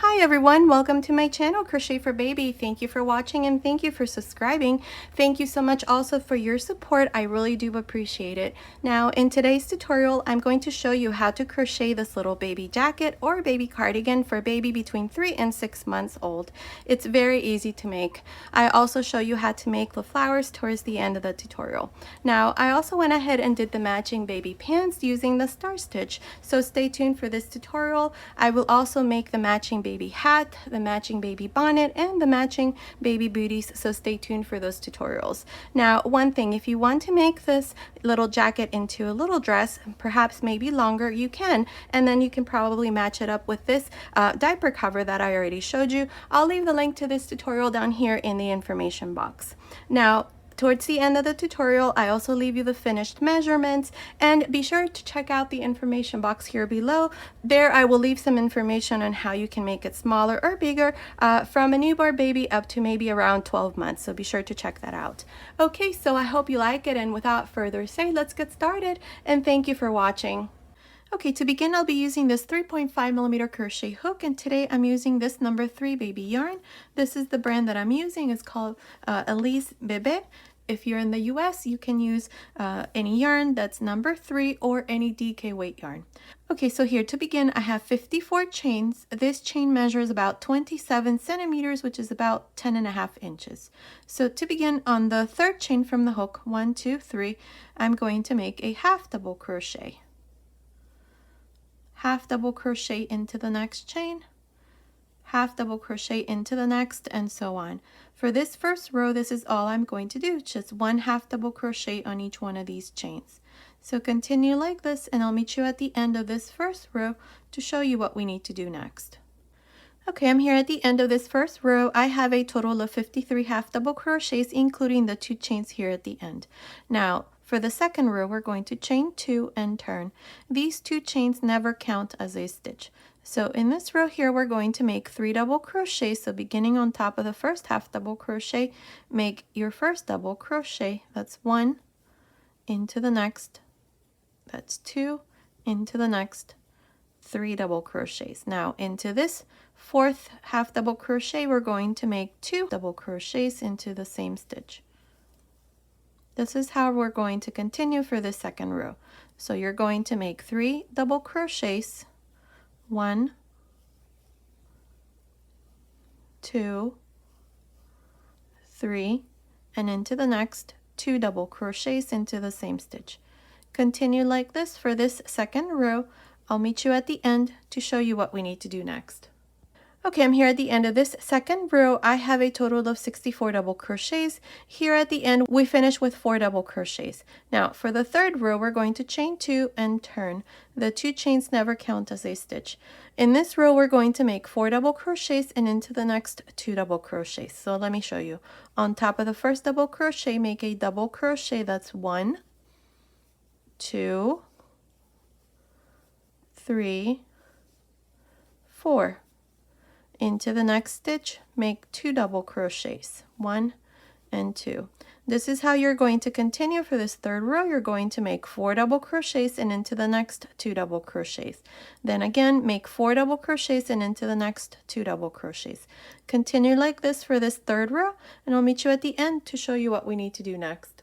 Hi everyone, welcome to my channel Crochet for Baby. Thank you for watching and thank you for subscribing. Thank you so much also for your support. I really do appreciate it. Now in today's tutorial, I'm going to show you how to crochet this little baby jacket or baby cardigan for a baby between 3 and 6 months old. It's very easy to make. I also show you how to make the flowers towards the end of the tutorial. Now I also went ahead and did the matching baby pants using the star stitch. So stay tuned for this tutorial. I will also make the matching baby hat, the matching baby bonnet, and the matching baby booties, so stay tuned for those tutorials. Now, one thing, if you want to make this little jacket into a little dress, perhaps maybe longer, you can, and then you can probably match it up with this diaper cover that I already showed you. I'll leave the link to this tutorial down here in the information box. Now, towards the end of the tutorial, I also leave you the finished measurements, and be sure to check out the information box here below. There I will leave some information on how you can make it smaller or bigger from a newborn baby up to maybe around 12 months, so be sure to check that out. Okay, so I hope you like it, and without further ado, let's get started, and thank you for watching. Okay, to begin, I'll be using this 3.5mm crochet hook, and today I'm using this number 3 baby yarn. This is the brand that I'm using. It's called Alize Bebe. If you're in the US, you can use any yarn that's number 3 or any DK weight yarn. Okay, so here to begin, I have 54 chains. This chain measures about 27 centimeters, which is about 10.5 inches. So to begin, on the third chain from the hook, 1, 2, 3, I'm going to make a half double crochet. Half double crochet into the next chain, half double crochet into the next, and so on. For this first row, this is all I'm going to do, just one half double crochet on each one of these chains. So continue like this, and I'll meet you at the end of this first row to show you what we need to do next. Okay, I'm here at the end of this first row. I have a total of 53 half double crochets, including the 2 chains here at the end. Now, for the second row, we're going to chain 2 and turn. These 2 chains never count as a stitch. So in this row here, we're going to make 3 double crochets. So beginning on top of the first half double crochet, make your first double crochet. That's 1 into the next. That's 2 into the next. 3 double crochets. Now into this fourth half double crochet, we're going to make 2 double crochets into the same stitch. This is how we're going to continue for the second row. So you're going to make 3 double crochets, 1, 2, 3, and into the next 2 double crochets into the same stitch. Continue like this for this second row. I'll meet you at the end to show you what we need to do next. Okay, I'm here at the end of this second row. I have a total of 64 double crochets. Here at the end, we finish with 4 double crochets. Now, for the third row, we're going to chain 2 and turn. The 2 chains never count as a stitch. In this row, we're going to make 4 double crochets and into the next 2 double crochets. So let me show you. On top of the first double crochet, make a double crochet. That's 1, 2, 3, 4. Into the next stitch, make 2 double crochets, 1 and 2. This is how you're going to continue for this third row. You're going to make 4 double crochets and into the next 2 double crochets. Then again, make 4 double crochets and into the next 2 double crochets. Continue like this for this third row, and I'll meet you at the end to show you what we need to do next.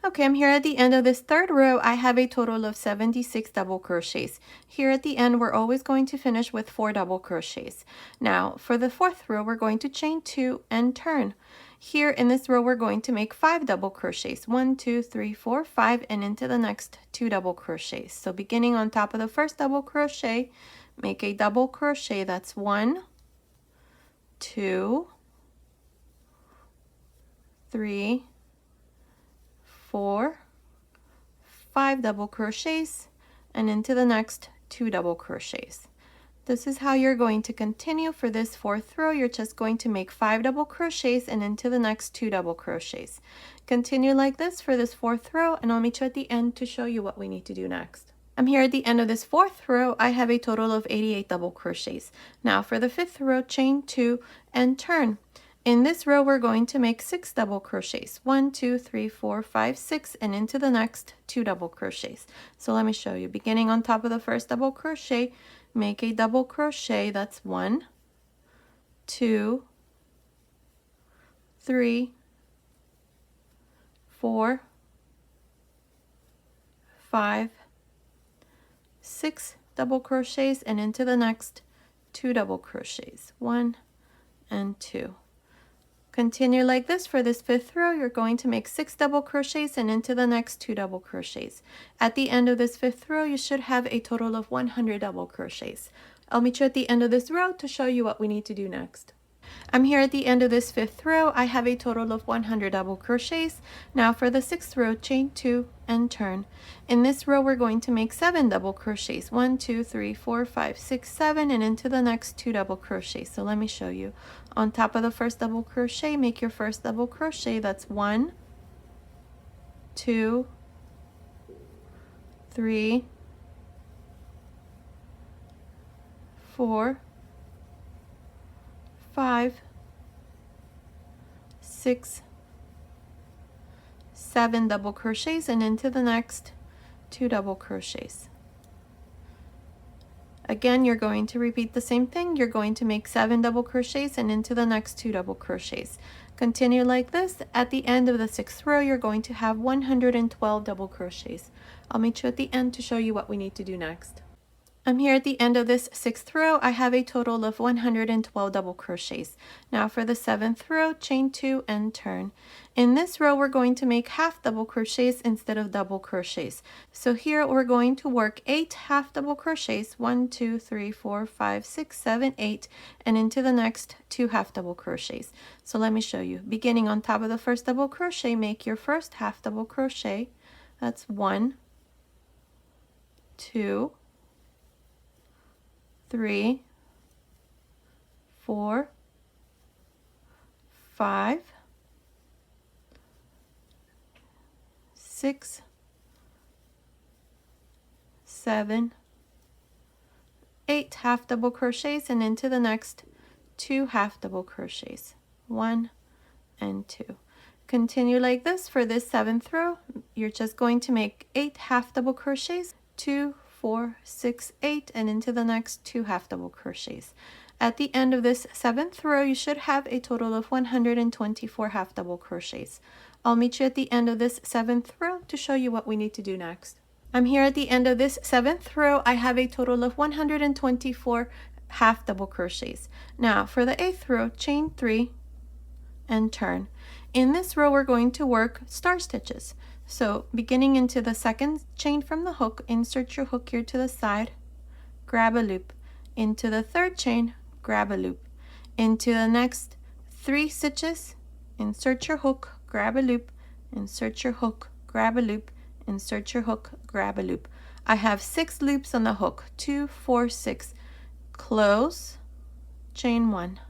Okay, I'm here at the end of this third row. I have a total of 76 double crochets. Here at the end, we're always going to finish with 4 double crochets. Now, for the fourth row, we're going to chain 2 and turn. Here in this row, we're going to make 5 double crochets. 1, 2, 3, 4, 5, and into the next 2 double crochets. So beginning on top of the first double crochet, make a double crochet. That's 1, 2, 3, 4, 5 double crochets, and into the next 2 double crochets. This is how you're going to continue for this fourth row. You're just going to make 5 double crochets and into the next 2 double crochets. Continue like this for this fourth row, and I'll meet you at the end to show you what we need to do next. I'm here at the end of this fourth row. I have a total of 88 double crochets. Now for the fifth row, chain 2 and turn. In this row, we're going to make 6 double crochets. 1, 2, 3, 4, 5, 6, and into the next 2 double crochets. So let me show you. Beginning on top of the first double crochet, make a double crochet. That's 1, 2, 3, 4, 5, 6 double crochets, and into the next 2 double crochets, 1 and 2. Continue like this for this 5th row. You're going to make 6 double crochets and into the next 2 double crochets. At the end of this 5th row, you should have a total of 100 double crochets. I'll meet you at the end of this row to show you what we need to do next. I'm here at the end of this 5th row. I have a total of 100 double crochets. Now for the 6th row, chain 2 and turn. In this row, we're going to make 7 double crochets. 1, 2, 3, 4, 5, 6, 7, and into the next 2 double crochets. So let me show you. On top of the first double crochet, make your first double crochet. That's 1, 2, 3, 4, 5, 6, 7 double crochets, and into the next 2 double crochets. Again, you're going to repeat the same thing. You're going to make 7 double crochets and into the next 2 double crochets. Continue like this. At the end of the 6th row, you're going to have 112 double crochets. I'll meet you at the end to show you what we need to do next. I'm here at the end of this 6th row. I have a total of 112 double crochets. Now for the 7th row, chain 2 and turn. In this row, we're going to make half double crochets instead of double crochets. So here we're going to work 8 half double crochets, 1, 2, 3, 4, 5, 6, 7, 8, and into the next 2 half double crochets. So let me show you. Beginning on top of the first double crochet, make your first half double crochet. That's 1, 2, 3, 4, 5, 6, 7, 8 half double crochets, and into the next 2 half double crochets, 1 and 2. Continue like this for this 7th row. You're just going to make 8 half double crochets, 2, 4, 6, 8, and into the next 2 half double crochets. At the end of this 7th row, you should have a total of 124 half double crochets. I'll meet you at the end of this 7th row to show you what we need to do next. I'm here at the end of this 7th row. I have a total of 124 half double crochets. Now for the 8th row, chain 3 and turn. In this row, we're going to work star stitches. So beginning into the 2nd chain from the hook, insert your hook here to the side, grab a loop. Into the 3rd chain, grab a loop. Into the next 3 stitches, insert your hook, grab a loop, insert your hook, grab a loop, insert your hook, grab a loop. I have 6 loops on the hook, 2, 4, 6. Close, chain 1.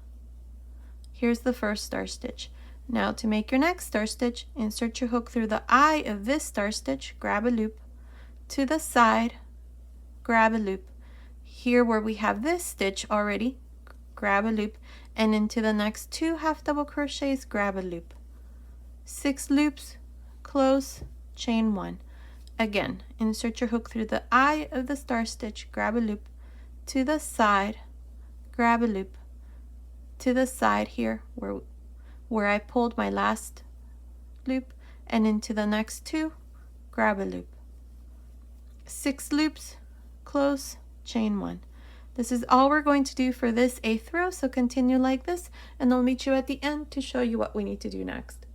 Here's the first star stitch. Now to make your next star stitch, insert your hook through the eye of this star stitch, grab a loop, to the side, grab a loop. Here where we have this stitch already, grab a loop, and into the next 2 half double crochets, grab a loop. 6 loops, close, chain 1. Again, insert your hook through the eye of the star stitch, grab a loop, to the side, grab a loop, to the side here where I pulled my last loop, and into the next 2, grab a loop. 6 loops, close, chain 1. This is all we're going to do for this 8th row, so continue like this, and I'll meet you at the end to show you what we need to do next.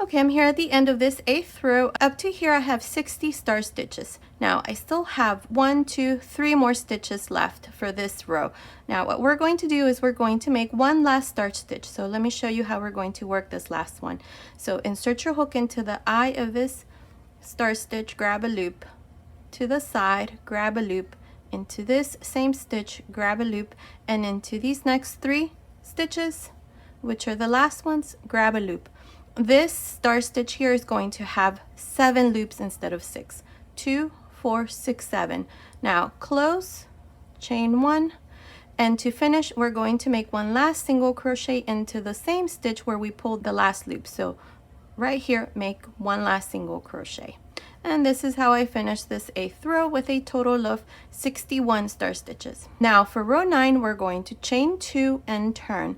Okay, I'm here at the end of this 8th row. Up to here I have 60 star stitches. Now I still have 1, 2, 3 more stitches left for this row. Now what we're going to do is we're going to make one last star stitch. So let me show you how we're going to work this last one. So insert your hook into the eye of this star stitch, grab a loop, to the side, grab a loop, into this same stitch, grab a loop, and into these next 3 stitches, which are the last ones, grab a loop. This star stitch here is going to have 7 loops instead of 6. 2, 4, 6, 7. Now close, chain 1, and to finish we're going to make one last single crochet into the same stitch where we pulled the last loop. So right here, make one last single crochet. And this is how I finished this 8th row with a total of 61 star stitches. Now for row 9, we're going to chain 2 and turn.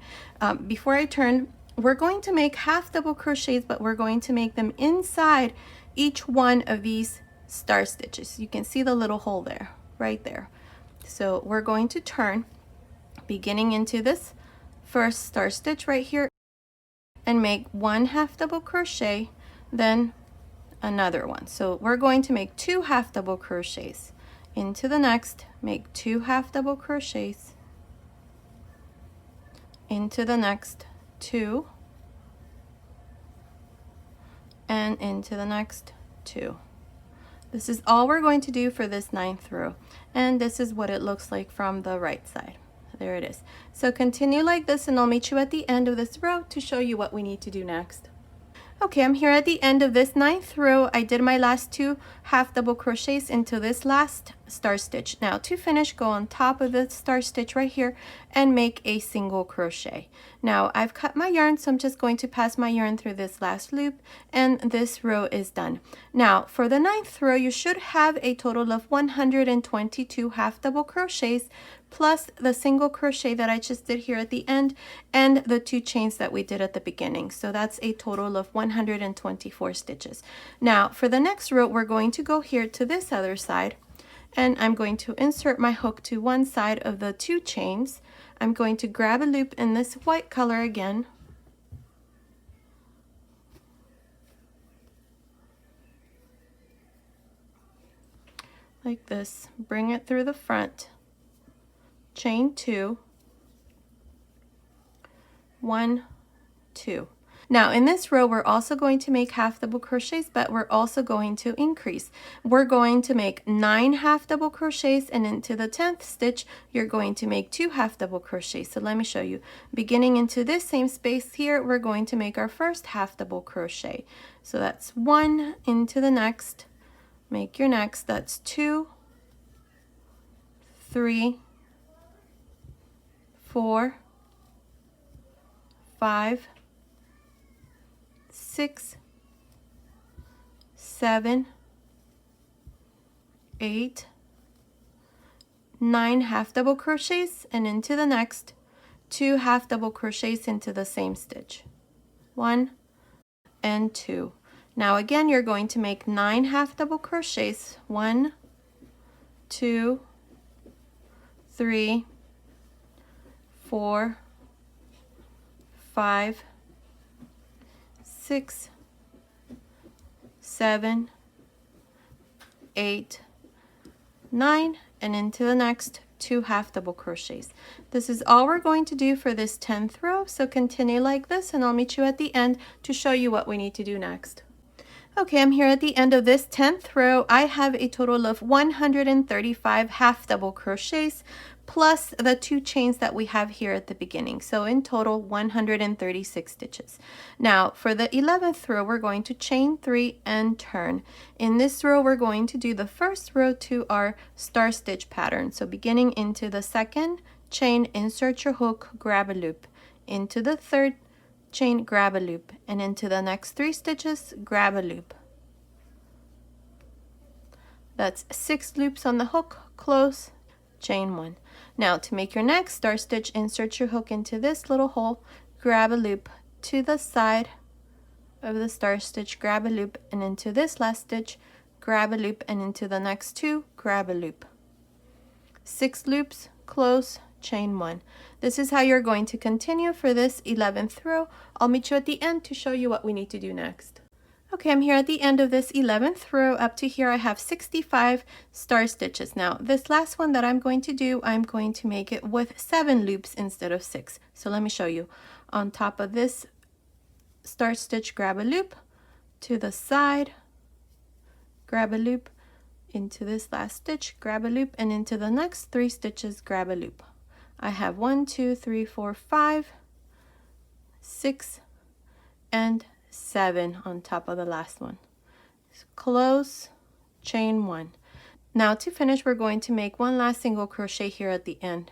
Before I turn, we're going to make half double crochets, but we're going to make them inside each one of these star stitches. You can see the little hole there, right there. So we're going to turn, beginning into this first star stitch right here, and make 1 half double crochet, then another one. So we're going to make 2 half double crochets. Into the next, make 2 half double crochets. Into the next, 2, and into the next, 2. This is all we're going to do for this 9th row, and this is what it looks like from the right side. There it is. So continue like this, and I'll meet you at the end of this row to show you what we need to do next. Okay, I'm here at the end of this 9th row. I did my last 2 half double crochets into this last star stitch. Now to finish, go on top of the star stitch right here and make a single crochet. Now I've cut my yarn, so I'm just going to pass my yarn through this last loop, and this row is done. Now for the 9th row, you should have a total of 122 half double crochets plus the single crochet that I just did here at the end and the 2 chains that we did at the beginning. So that's a total of 124 stitches. Now for the next row, we're going to go here to this other side, and I'm going to insert my hook to one side of the 2 chains. I'm going to grab a loop in this white color again, like this, bring it through the front, chain 2, 1, 2. Now in this row, we're also going to make half double crochets, but we're also going to increase. We're going to make 9 half double crochets, and into the 10th stitch, you're going to make 2 half double crochets. So let me show you. Beginning into this same space here, we're going to make our first half double crochet. So that's 1 into the next, make your next, that's 2, 3, 4, 5, 6, 7, 8, 9 half double crochets, and into the next 2 half double crochets into the same stitch, 1 and 2. Now again, you're going to make 9 half double crochets, 1, 2, 3, 4, 5, 6, 7, 8, 9, and into the next 2 half double crochets. This is all we're going to do for this 10th row, so continue like this, and I'll meet you at the end to show you what we need to do next. Okay, I'm here at the end of this 10th row. I have a total of 135 half double crochets plus the 2 chains that we have here at the beginning. So in total, 136 stitches. Now for the 11th row, we're going to chain 3 and turn. In this row, we're going to do the first row to our star stitch pattern. So beginning into the 2nd chain, insert your hook, grab a loop. Into the 3rd chain, grab a loop, and into the next 3 stitches, grab a loop. That's 6 loops on the hook, close, chain 1. Now to make your next star stitch, insert your hook into this little hole, grab a loop to the side of the star stitch, grab a loop, and into this last stitch, grab a loop, and into the next 2, grab a loop. 6 loops, close, chain 1. This is how you're going to continue for this 11th row. I'll meet you at the end to show you what we need to do next. Okay, I'm here at the end of this 11th row. Up to here I have 65 star stitches. Now this last one that I'm going to do, I'm going to make it with 7 loops instead of 6. So let me show you. On top of this star stitch, grab a loop, to the side, grab a loop, into this last stitch, grab a loop, and into the next 3 stitches, grab a loop. I have 1, 2, 3, 4, 5, 6, and 7 on top of the last one. Close, chain 1. Now to finish, we're going to make one last single crochet here at the end.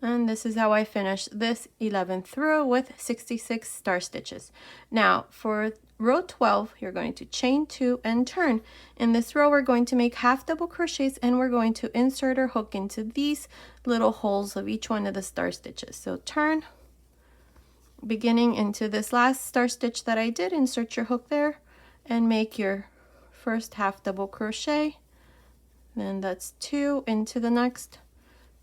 And this is how I finished this 11th row with 66 star stitches. Now for row 12, you're going to chain 2 and turn. In this row, we're going to make half double crochets, and we're going to insert our hook into these little holes of each one of the star stitches. So turn, beginning into this last star stitch that I did, insert your hook there and make your first half double crochet. Then that's 2 into the next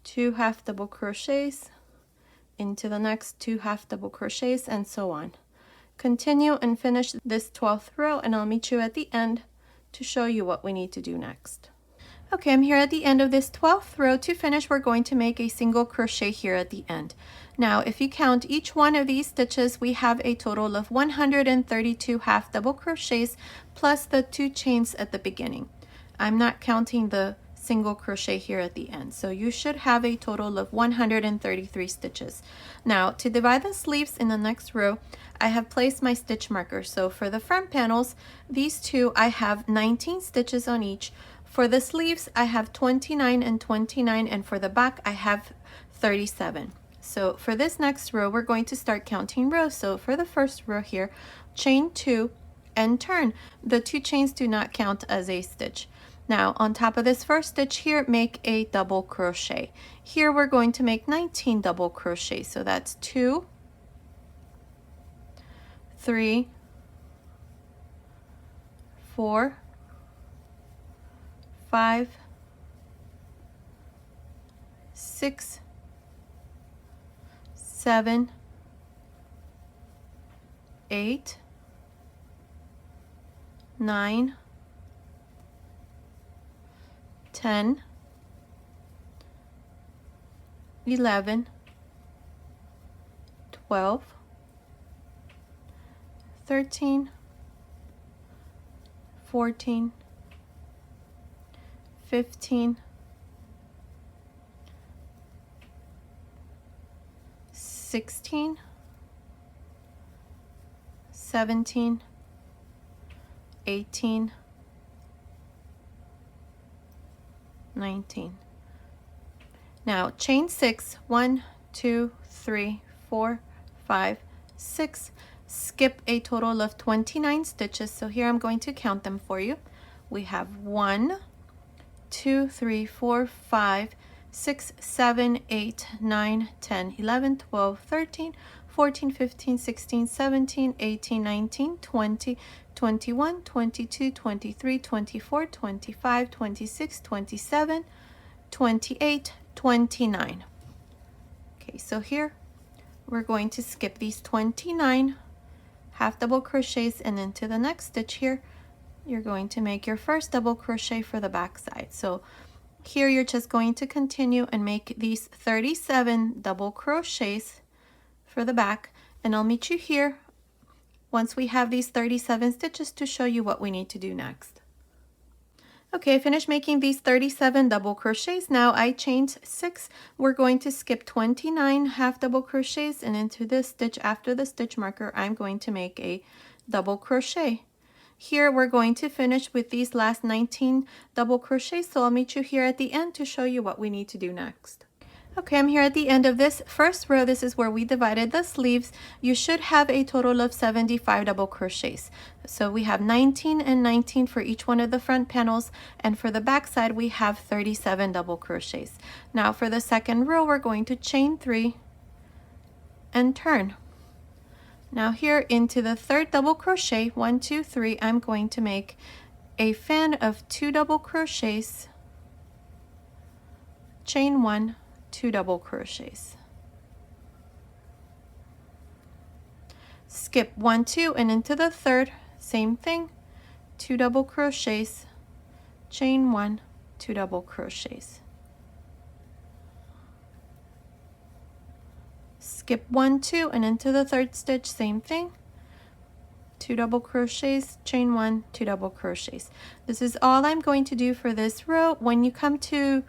2 half double crochets, into the next 2 half double crochets, and so on. Continue and finish this 12th row, and I'll meet you at the end to show you what we need to do next. Okay, I'm here at the end of this 12th row. To finish, we're going to make a single crochet here at the end. Now, if you count each one of these stitches, we have a total of 132 half double crochets plus the 2 chains at the beginning. I'm not counting the single crochet here at the end, so you should have a total of 133 stitches. Now, to divide the sleeves in the next row, I have placed my stitch marker. So for the front panels, these two, I have 19 stitches on each. For the sleeves, I have 29 and 29, and for the back, I have 37. So for this next row, we're going to start counting rows. So for the first row here, chain 2 and turn. The 2 chains do not count as a stitch. Now on top of this first stitch here, make a double crochet. Here we're going to make 19 double crochets. So that's 2, 3, 4, 5, 6, 7, 8, 9, 10, 11, 12, 13, 14, 15, 16, 17, 18, 19. Now chain 6, 1, 2, 3, 4, 5, 6. Skip a total of 29 stitches. So here I'm going to count them for you. We have 1, 2, 3, 4, 5, 6, 7, 8, 9, 10, 11, 12, 13, 14, 15, 16, 17, 18, 19, 20, 21, 22, 23, 24, 25, 26, 27, 28, 29. Okay, so here we're going to skip these 29 half double crochets, and into the next stitch here, you're going to make your first double crochet for the back side. So here you're just going to continue and make these 37 double crochets for the back, and I'll meet you here once we have these 37 stitches to show you what we need to do next. Okay, I finished making these 37 double crochets. Now I chained 6. We're going to skip 29 half double crochets, and into this stitch after the stitch marker, I'm going to make a double crochet. Here we're going to finish with these last 19 double crochets, so I'll meet you here at the end to show you what we need to do next. Okay, I'm here at the end of this first row. This is where we divided the sleeves. You should have a total of 75 double crochets. So we have 19 and 19 for each one of the front panels, and for the back side we have 37 double crochets. Now for the second row, we're going to chain 3 and turn. Now here into the third double crochet, 1, 2, 3, I'm going to make a fan of 2 double crochets, chain 1, 2 double crochets, skip 1, 2, and into the third, same thing, 2 double crochets, chain 1, 2 double crochets, skip 1, 2, and into the third stitch, same thing, 2 double crochets, chain 1, 2 double crochets. This is all I'm going to do for this row. When you come to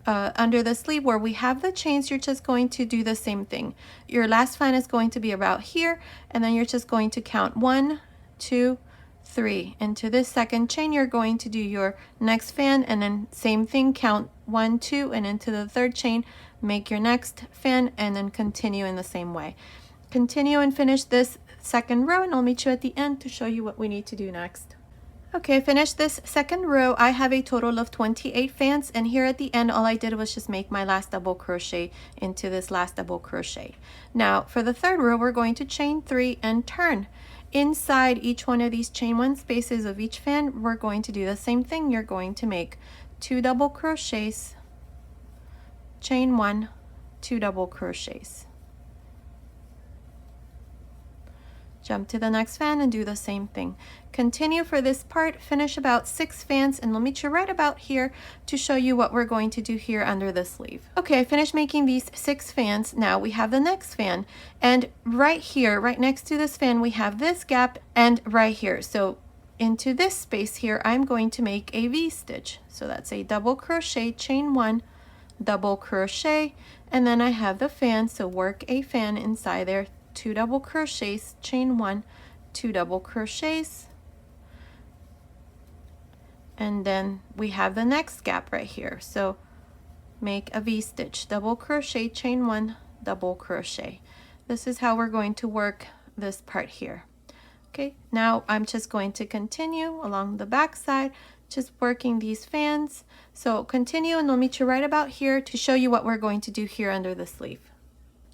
under the sleeve where we have the chains, you're just going to do the same thing. Your last fan is going to be about here, and then you're just going to count 1, 2, 3. Into this second chain, you're going to do your next fan, and then same thing, count 1, 2, and into the third chain, make your next fan, and then continue in the same way. continue and finish this second row, and I'll meet you at the end to show you what we need to do next. Okay, finished this second row. I have a total of 28 fans, and here at the end all I did was just make my last double crochet into this last double crochet. Now for the third row, we're going to chain 3 and turn. Inside each one of these chain 1 spaces of each fan, we're going to do the same thing. You're going to make 2 double crochets, chain 1, 2 double crochets. Jump to the next fan and do the same thing. Continue for this part, finish about 6 fans, and I'll meet you right about here to show you what we're going to do here under the sleeve. Okay, I finished making these 6 fans. Now we have the next fan, and right here, right next to this fan, we have this gap, and right here. So into this space here, I'm going to make a V-stitch. So that's a double crochet, chain 1, double crochet, and then I have the fan, so work a fan inside there, 2 double crochets, chain 1, 2 double crochets, and then we have the next gap right here. So make a V-stitch, double crochet, chain 1, double crochet. This is how we're going to work this part here. Okay, now I'm just going to continue along the back side, just working these fans. So continue, and I'll meet you right about here to show you what we're going to do here under the sleeve.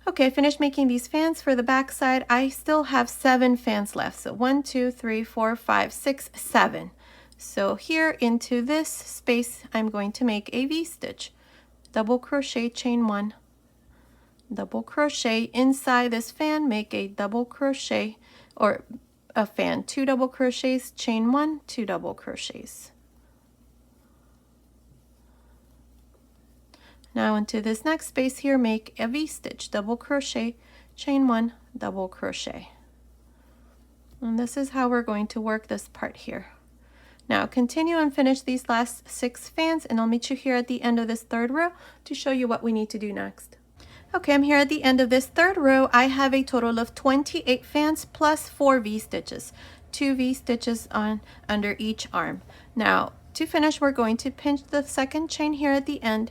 Okay, I finished making these fans for the back side. I still have 7 fans left. So 1, 2, 3, 4, 5, 6, 7. So here into this space, I'm going to make a V-stitch. Double crochet, chain 1, double crochet. Inside this fan, make a double crochet, or a fan, 2 double crochets, chain 1, 2 double crochets. Now into this next space here, make a V-stitch, double crochet, chain 1, double crochet. And this is how we're going to work this part here. Now continue and finish these last 6 fans, and I'll meet you here at the end of this third row to show you what we need to do next. Okay, I'm here at the end of this third row. I have a total of 28 fans plus 4 V-stitches, 2 V-stitches on under each arm. Now to finish, we're going to pinch the second chain here at the end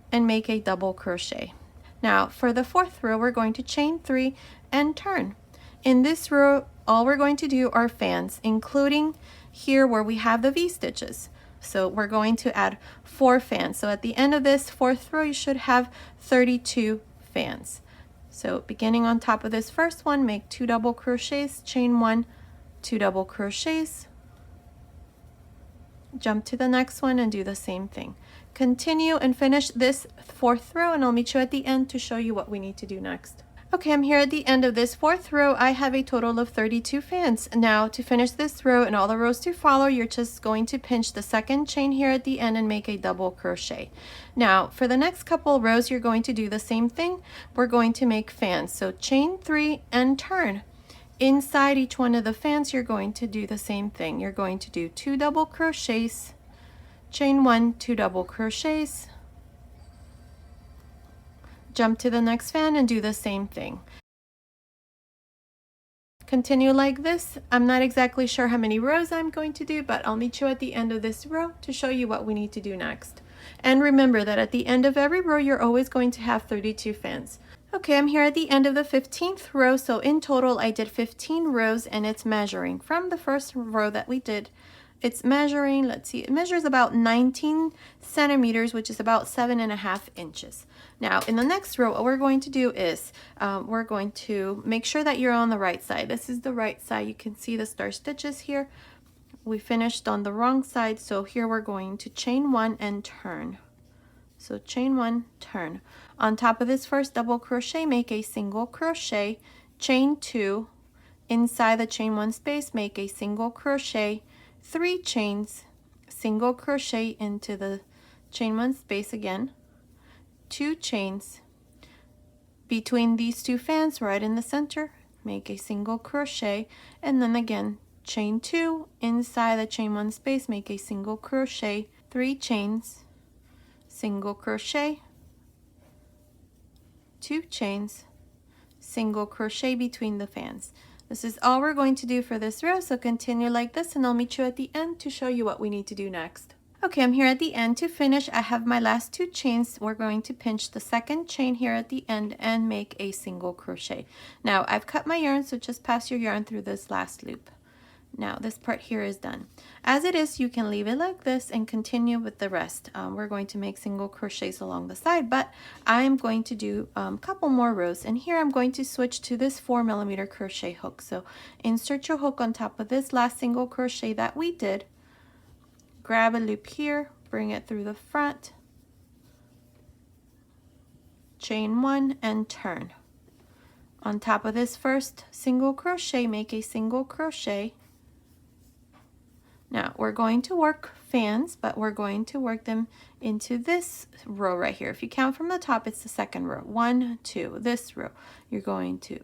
and make a double crochet. Now for the fourth row, we're going to chain 3 and turn. In this row, all we're going to do are fans, including here where we have the V-stitches. So we're going to add 4 fans. So at the end of this fourth row, you should have 32 fans. So beginning on top of this first one, make 2 double crochets, chain 1, 2 double crochets, jump to the next one and do the same thing. Continue and finish this fourth row, and I'll meet you at the end to show you what we need to do next. Okay, I'm here at the end of this fourth row. I have a total of 32 fans. Now to finish this row and all the rows to follow, you're just going to pinch the second chain here at the end and make a double crochet. Now for the next couple rows, you're going to do the same thing. We're going to make fans. So chain 3 and turn. Inside each one of the fans, you're going to do the same thing. You're going to do 2 double crochets, chain 1, 2 double crochets, jump to the next fan and do the same thing. Continue like this. I'm not exactly sure how many rows I'm going to do, but I'll meet you at the end of this row to show you what we need to do next. And remember that at the end of every row, you're always going to have 32 fans. Okay, I'm here at the end of the 15th row. So in total, I did 15 rows, and it's measuring from the first row that we did. It's measuring, let's see, it measures about 19 centimeters, which is about 7.5 inches. Now in the next row, what we're going to do is we're going to make sure that you're on the right side. This is the right side. You can see the star stitches here. We finished on the wrong side, so here we're going to chain 1 and turn. So chain 1, turn. On top of this first double crochet, make a single crochet, chain 2. Inside the chain 1 space, make a single crochet, 3 chains, single crochet into the chain 1 space again, 2 chains. Between these 2 fans right in the center, make a single crochet, and then again chain 2. Inside the chain 1 space, make a single crochet, 3 chains, single crochet, 2 chains, single crochet between the fans. This is all we're going to do for this row, so continue like this, and I'll meet you at the end to show you what we need to do next. Okay, I'm here at the end. To finish, I have my last 2 chains. We're going to pinch the second chain here at the end and make a single crochet. Now, I've cut my yarn, so just pass your yarn through this last loop. Now, this part here is done. As it is, you can leave it like this and continue with the rest. We're going to make single crochets along the side, but I'm going to do a couple more rows. And here I'm going to switch to this 4mm crochet hook. So insert your hook on top of this last single crochet that we did. Grab a loop here, bring it through the front, chain 1 and turn. On top of this first single crochet, make a single crochet. Now we're going to work fans, but we're going to work them into this row right here. If you count from the top, it's the second row. 1, 2, this row. You're going to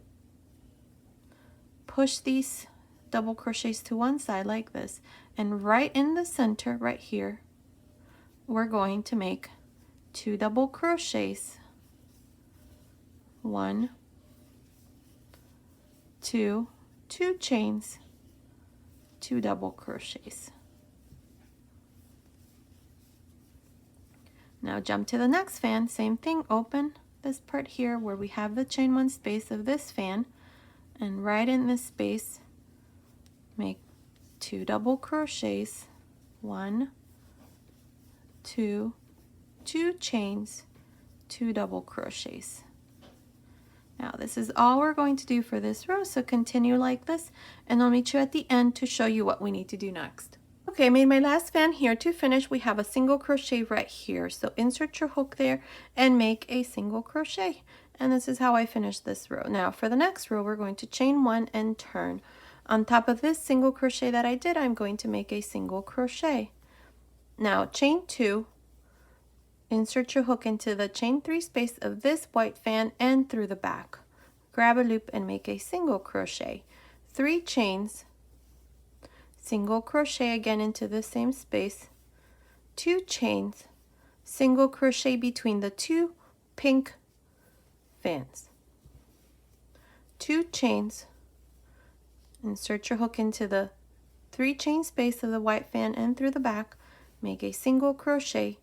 push these double crochets to one side like this, and right in the center right here we're going to make 2 double crochets. 1, 2, 2 chains, 2 double crochets. Now jump to the next fan. Same thing, open this part here where we have the chain 1 space of this fan, and right in this space make 2 double crochets. 1, 2, 2 chains, 2 double crochets. Now this is all we're going to do for this row, so continue like this, and I'll meet you at the end to show you what we need to do next. Okay, I made my last fan here. To finish, we have a single crochet right here, so insert your hook there and make a single crochet. And this is how I finished this row. Now for the next row, we're going to chain 1 and turn. On top of this single crochet that I did, I'm going to make a single crochet. Now chain 2, insert your hook into the chain 3 space of this white fan and through the back. Grab a loop and make a single crochet. 3 chains, single crochet again into the same space, 2 chains, single crochet between the 2 pink fans, 2 chains, insert your hook into the 3 chain space of the white fan and through the back, make a single crochet,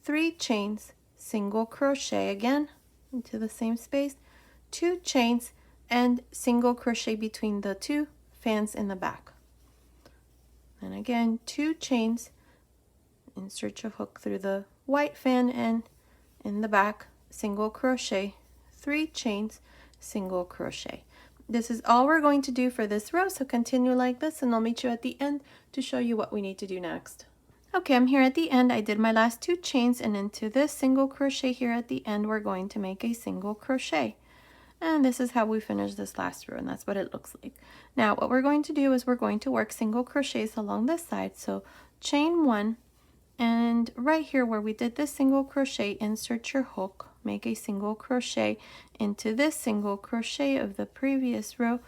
3 chains, single crochet again into the same space, 2 chains, and single crochet between the 2 fans in the back. And again, 2 chains, insert your hook through the white fan and in the back, single crochet, 3 chains, single crochet. This is all we're going to do for this row, so continue like this, and I'll meet you at the end to show you what we need to do next. Okay, I'm here at the end. I did my last 2 chains, and into this single crochet here at the end, we're going to make a single crochet. And this is how we finish this last row, and that's what it looks like. Now, what we're going to do is we're going to work single crochets along this side. So chain 1, and right here where we did this single crochet, insert your hook, make a single crochet into this single crochet of the previous row,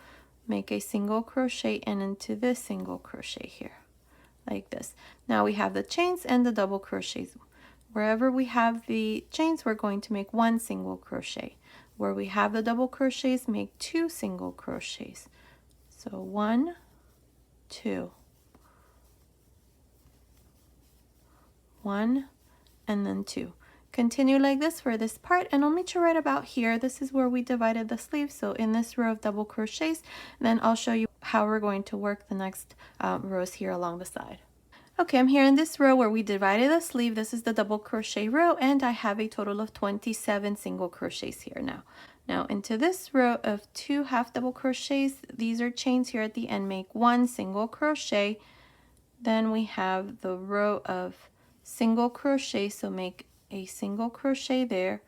make a single crochet, and into this single crochet here, like this. Now we have the chains and the double crochets. Wherever we have the chains, we're going to make 1 single crochet. Where we have the double crochets, make 2 single crochets. So 1, 2, 1, and then 2. Continue like this for this part, and I'll meet you right about here. This is where we divided the sleeve, so in this row of double crochets, then I'll show you how we're going to work the next rows here along the side. Okay, I'm here in this row where we divided the sleeve. This is the double crochet row, and I have a total of 27 single crochets here now. Now into this row of 2 half double crochets, these are chains here at the end, make 1 single crochet. Then we have the row of single crochet, so make a single crochet there.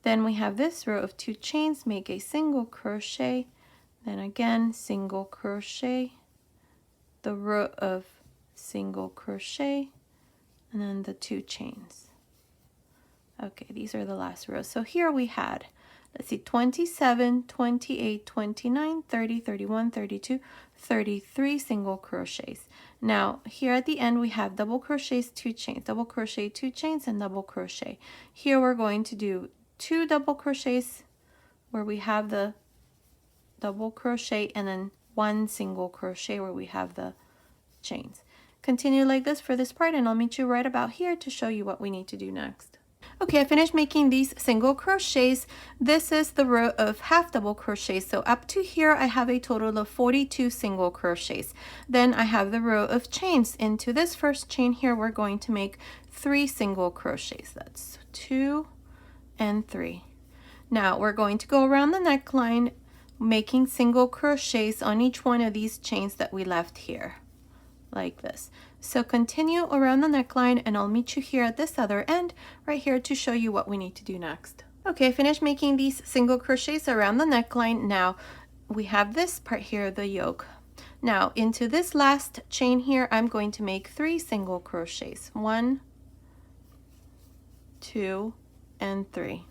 Then we have this row of 2 chains, make a single crochet. Then again, single crochet, the row of single crochet, and then the 2 chains. Okay, these are the last rows. So here we had, let's see, 27, 28, 29, 30, 31, 32, 33 single crochets. Now here at the end we have double crochets, 2 chains, double crochet, 2 chains, and double crochet. Here we're going to do 2 double crochets where we have the double crochet, and then 1 single crochet where we have the chains. Continue like this for this part, and I'll meet you right about here to show you what we need to do next. Okay, I finished making these single crochets. This is the row of half double crochets. So up to here, I have a total of 42 single crochets. Then I have the row of chains. Into this first chain here, we're going to make 3 single crochets. That's 2 and 3. Now we're going to go around the neckline, making single crochets on each one of these chains that we left here, like this. So continue around the neckline, and I'll meet you here at this other end right here to show you what we need to do next. Okay, I finished making these single crochets around the neckline. Now we have this part here, the yoke. Now into this last chain here, I'm going to make 3 single crochets. 1, 2, and 3.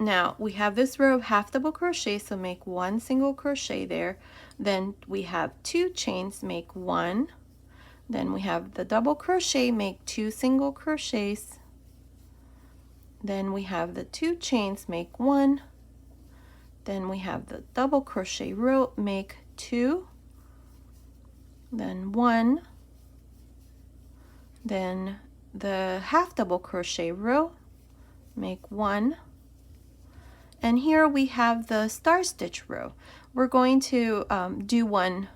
Now we have this row of half double crochet, so make 1 single crochet there. Then we have 2 chains, make 1. Then we have the double crochet, make 2 single crochets. Then we have the 2 chains, make 1. Then we have the double crochet row, make 2. Then 1. Then the half double crochet row, make 1. And here we have the star stitch row. We're going to do one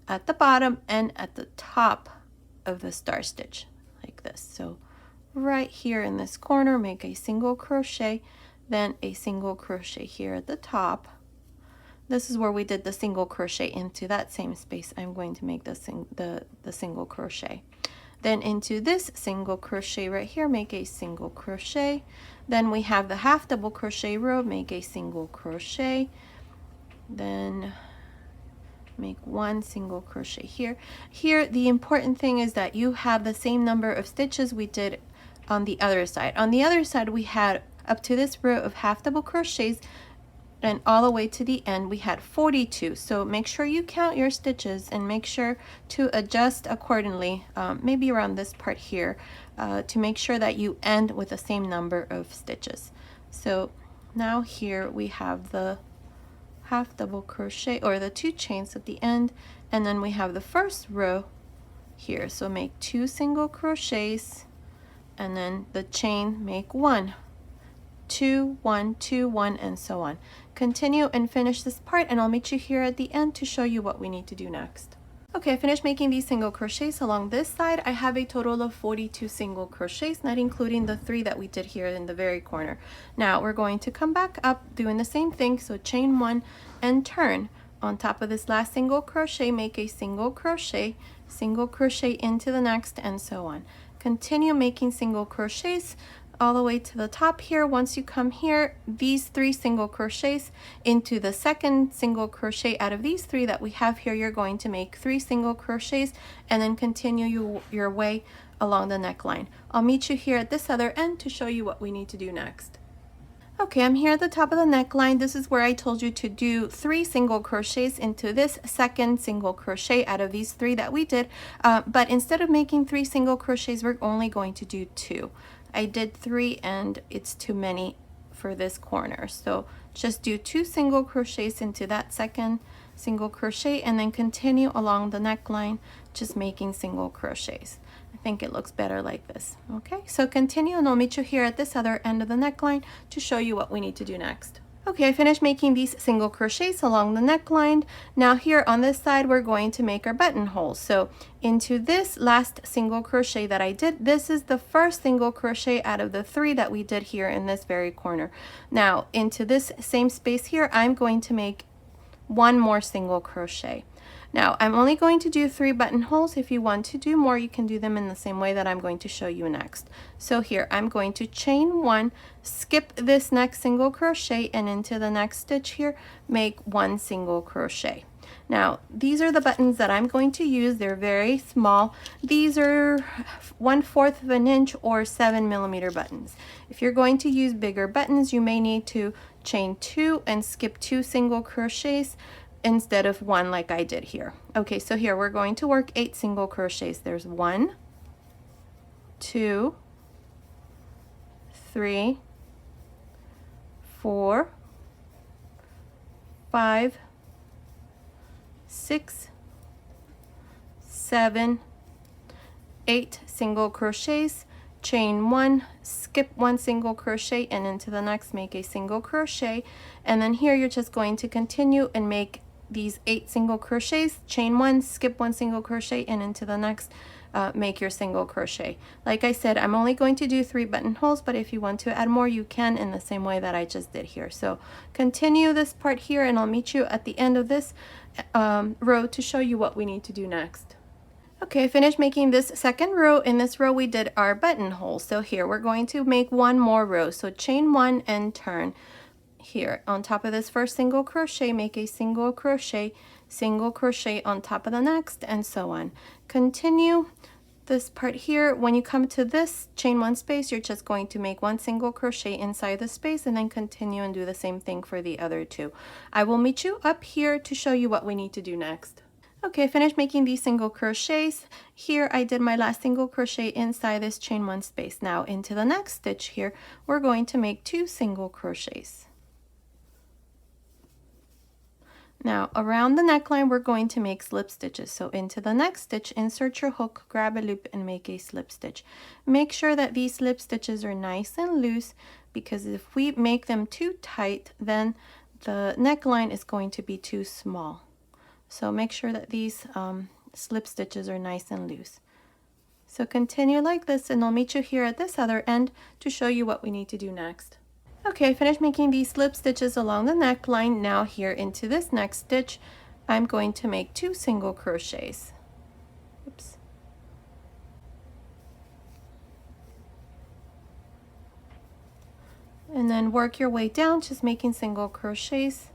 at the bottom and at the top of the star stitch, like this. So right here in this corner, make a single crochet, then a single crochet here at the top. This is where we did the single crochet. Into that same space, I'm going to make the single crochet. Then into this single crochet right here, make a single crochet. Then we have the half double crochet row, make a single crochet. Then make 1 single crochet here. Here, the important thing is that you have the same number of stitches we did on the other side. On the other side, we had up to this row of half double crochets, and all the way to the end we had 42. So make sure you count your stitches and make sure to adjust accordingly, maybe around this part here, to make sure that you end with the same number of stitches. So now here we have the half double crochet, or the 2 chains at the end, and then we have the first row here. So make 2 single crochets, and then the chain, make 1, 2, 1, 2, 1, and so on. Continue and finish this part, and I'll meet you here at the end to show you what we need to do next. Okay, I finished making these single crochets along this side. I have a total of 42 single crochets, not including the 3 that we did here in the very corner. Now we're going to come back up doing the same thing. So chain 1 and turn. On top of this last single crochet, make a single crochet into the next, and so on. Continue making single crochets all the way to the top here. Once you come here, these 3 single crochets into the second single crochet out of these 3 that we have here, you're going to make 3 single crochets and then continue your way along the neckline. I'll meet you here at this other end to show you what we need to do next. Okay, I'm here at the top of the neckline. This is where I told you to do 3 single crochets into this second single crochet out of these 3 that we did, but instead of making 3 single crochets, we're only going to do 2. I did 3 and it's too many for this corner, so just do 2 single crochets into that second single crochet and then continue along the neckline just making single crochets. I think it looks better like this. Okay, so continue, and I'll meet you here at this other end of the neckline to show you what we need to do next. Okay, I finished making these single crochets along the neckline. Now here on this side, we're going to make our buttonholes. So into this last single crochet that I did, this is the first single crochet out of the 3 that we did here in this very corner. Now into this same space here, I'm going to make 1 more single crochet. Now I'm only going to do 3 buttonholes. If you want to do more, you can do them in the same way that I'm going to show you next. So here I'm going to chain 1, skip this next single crochet, and into the next stitch here make 1 single crochet. Now these are the buttons that I'm going to use. They're very small. These are 1/4 of an inch or 7mm buttons. If you're going to use bigger buttons, you may need to chain 2 and skip 2 single crochets instead of 1 like I did here. Okay, so here we're going to work 8 single crochets. There's 1, 2, 3, 4, 5, 6, 7, 8 single crochets, chain 1, skip 1 single crochet, and into the next make a single crochet. And then here you're just going to continue and make these 8 single crochets, chain 1, skip 1 single crochet, and into the next make your single crochet. Like I said, I'm only going to do 3 buttonholes, but if you want to add more, you can, in the same way that I just did here. So continue this part here, and I'll meet you at the end of this row to show you what we need to do next. Okay, I finished making this second row. In this row we did our buttonhole. So here we're going to make one more row. So chain 1 and turn. Here on top of this first single crochet, make a single crochet on top of the next, and so on. Continue this part here. When you come to this chain 1 space, you're just going to make 1 single crochet inside the space, and then continue and do the same thing for the other 2. I will meet you up here to show you what we need to do next. Okay, I finished making these single crochets. Here I did my last single crochet inside this chain 1 space. Now into the next stitch here, we're going to make 2 single crochets. Now around the neckline we're going to make slip stitches. So into the next stitch, insert your hook, grab a loop, and make a slip stitch. Make sure that these slip stitches are nice and loose, because if we make them too tight, then the neckline is going to be too small. So make sure that these slip stitches are nice and loose. So continue like this, and I'll meet you here at this other end to show you what we need to do next. Okay, I finished making these slip stitches along the neckline. Now here into this next stitch, I'm going to make 2 single crochets. Oops. And then work your way down, just making single crochets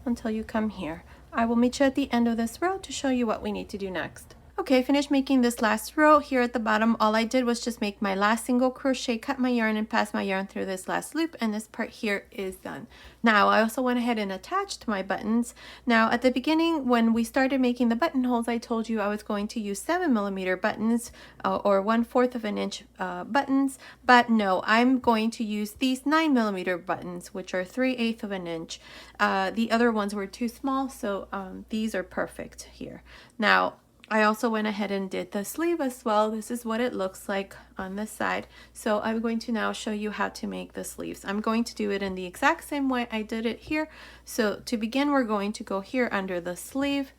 until you come here. I will meet you at the end of this row to show you what we need to do next. Okay, I finished making this last row. Here at the bottom, all I did was just make my last single crochet, cut my yarn, and pass my yarn through this last loop, and this part here is done. Now, I also went ahead and attached my buttons. Now, at the beginning, when we started making the buttonholes, I told you I was going to use 7mm buttons, or 1/4 of an inch buttons, but no, I'm going to use these 9mm buttons, which are 3/8 of an inch. The other ones were too small, so these are perfect here. Now, I also went ahead and did the sleeve as well. This is what it looks like on this side. So I'm going to now show you how to make the sleeves. I'm going to do it in the exact same way I did it here. So to begin, we're going to go here under the sleeve,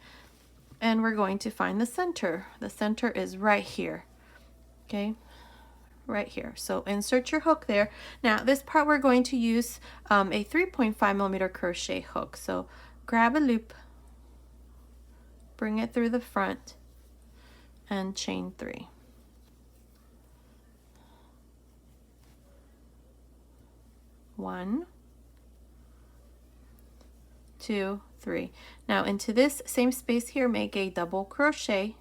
and we're going to find the center. The center is right here, okay? Right here. So insert your hook there. Now this part we're going to use a 3.5mm crochet hook. So grab a loop, bring it through the front, and chain 3. One, 2, 3. Now into this same space here, make a double crochet,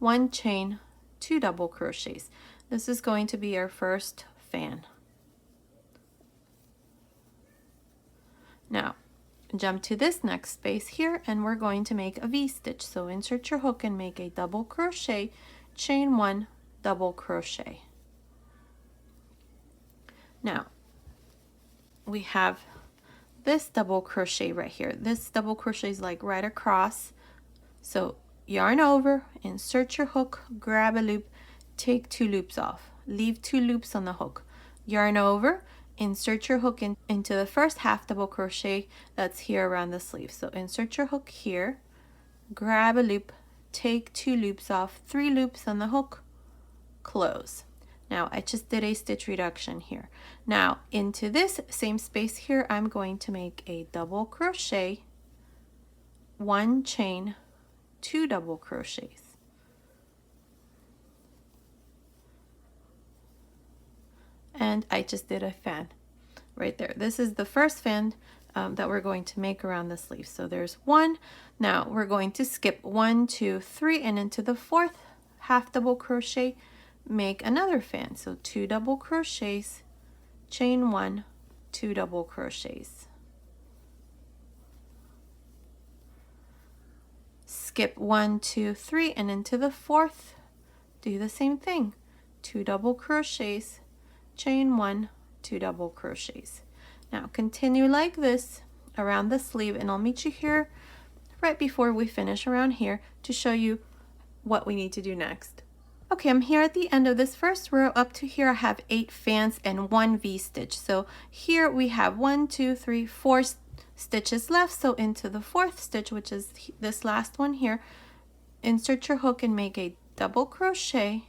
1 chain, 2 double crochets. This is going to be our first fan. Now jump to this next space here, and we're going to make a V-stitch. So insert your hook and make a double crochet, chain 1, double crochet. Now we have this double crochet right here. This double crochet is like right across. So yarn over, insert your hook, grab a loop, take 2 loops off, leave 2 loops on the hook, yarn over, insert your hook into the first half double crochet that's here around the sleeve. So insert your hook here, grab a loop, take 2 loops off, 3 loops on the hook, close. Now I just did a stitch reduction here. Now into this same space here, I'm going to make a double crochet, 1 chain, 2 double crochets. And I just did a fan right there. This is the first fan that we're going to make around the sleeve. So there's 1. Now we're going to skip 1, 2, 3, and into the 4th half double crochet, make another fan. So 2 double crochets, chain 1, 2 double crochets. Skip 1, 2, 3, and into the 4th, do the same thing. 2 double crochets, chain 1, 2 double crochets. Now continue like this around the sleeve, and I'll meet you here right before we finish around here to show you what we need to do next. Okay, I'm here at the end of this first row. Up to here I have 8 fans and 1 V-stitch. So here we have 1, 2, 3, 4 stitches left. So into the 4th stitch, which is this last one here, insert your hook and make a double crochet,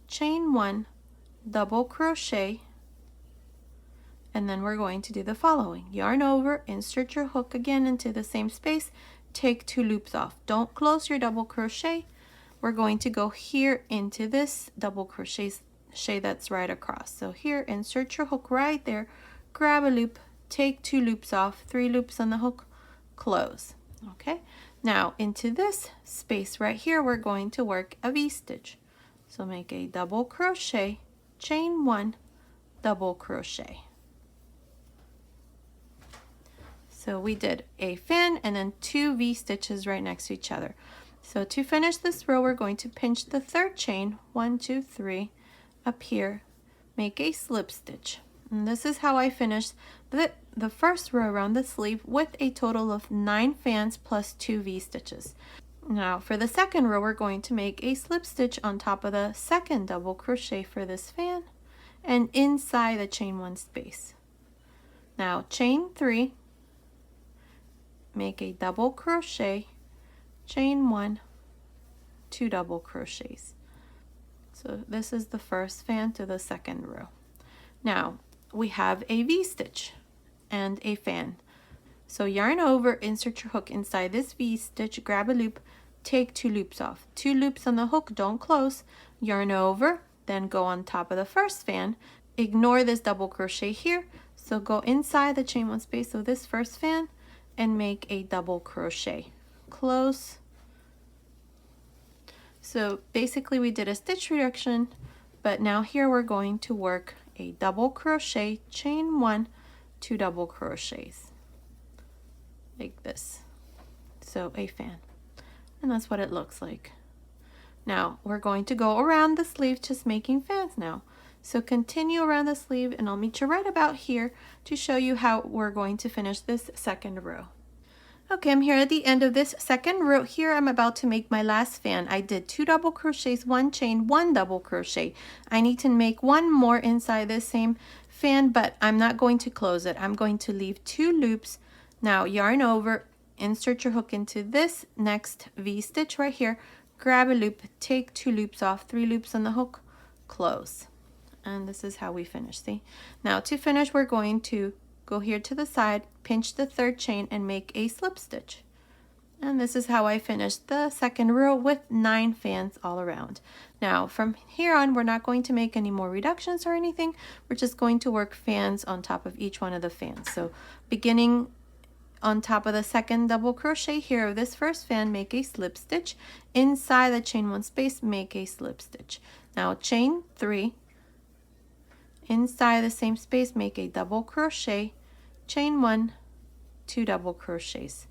chain 1, double crochet, and then we're going to do the following. Yarn over, insert your hook again into the same space, take 2 loops off. Don't close your double crochet. We're going to go here into this double crochet that's right across. So here, insert your hook right there, grab a loop, take 2 loops off, 3 loops on the hook, close. Okay, now into this space right here, we're going to work a V-stitch. So make a double crochet, chain 1, double crochet. So we did a fan and then 2 V-stitches right next to each other. So to finish this row, we're going to pinch the 3rd chain, 1, 2, 3, up here, make a slip stitch. And this is how I finished the first row around the sleeve with a total of 9 fans plus 2 V-stitches. Now for the second row, we're going to make a slip stitch on top of the 2nd double crochet for this fan and inside the chain 1 space. Now chain 3, make a double crochet, chain 1, 2 double crochets. So this is the first fan to the 2nd row. Now we have a V-stitch and a fan. So yarn over, insert your hook inside this V-stitch, grab a loop, take 2 loops off. 2 loops on the hook, don't close, yarn over, then go on top of the first fan. Ignore this double crochet here, so go inside the chain 1 space of this first fan and make a double crochet. Close. So basically we did a stitch reduction, but now here we're going to work a double crochet, chain 1, 2 double crochets like this. So a fan, and that's what it looks like. Now we're going to go around the sleeve, just making fans now. So continue around the sleeve and I'll meet you right about here to show you how we're going to finish this 2nd row. Okay, I'm here at the end of this 2nd row. Here I'm about to make my last fan. I did 2 double crochets, 1 chain, 1 double crochet. I need to make 1 more inside this same fan, but I'm not going to close it. I'm going to leave 2 loops. Now yarn over, insert your hook into this next V-stitch right here, grab a loop, take 2 loops off, 3 loops on the hook, close. And this is how we finish. See? Now to finish, we're going to go here to the side, pinch the 3rd chain and make a slip stitch. And this is how I finished the 2nd row with 9 fans all around. Now from here on, we're not going to make any more reductions or anything. We're just going to work fans on top of each one of the fans. So beginning on top of the 2nd double crochet here of this first fan, make a slip stitch. Inside the chain 1 space, make a slip stitch. Now chain 3, inside the same space, make a double crochet, chain 1, 2 double crochets.